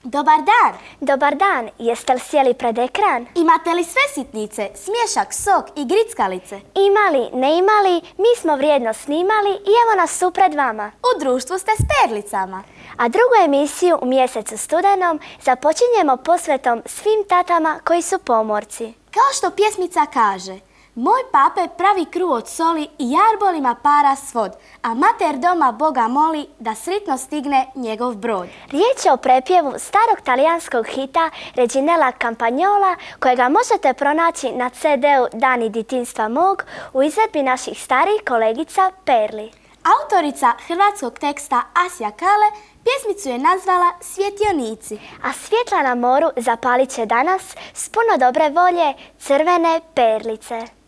Dobar dan! Dobar dan, jeste li sjeli pred ekran? Imate li sve sitnice, smješak, sok i grickalice? Imali, ne imali, mi smo vrijedno snimali i evo nas su pred vama. U društvu ste s perlicama. A drugu emisiju u mjesecu studenom započinjemo posvetom svim tatama koji su pomorci. Kao što pjesmica kaže, moj pape pravi kruh od soli i jarbolima para svod, a mater doma Boga moli da sritno stigne njegov brod. Riječ je o prepjevu starog talijanskog hita Reginella Campagnola kojega možete pronaći na CD-u Dani djetinjstva mog u izvedbi naših starijih kolegica Perli. Autorica hrvatskog teksta Asja Kale pjesmicu je nazvala Svjetionici. A svjetla na moru zapalit će danas s puno dobre volje crvene perlice.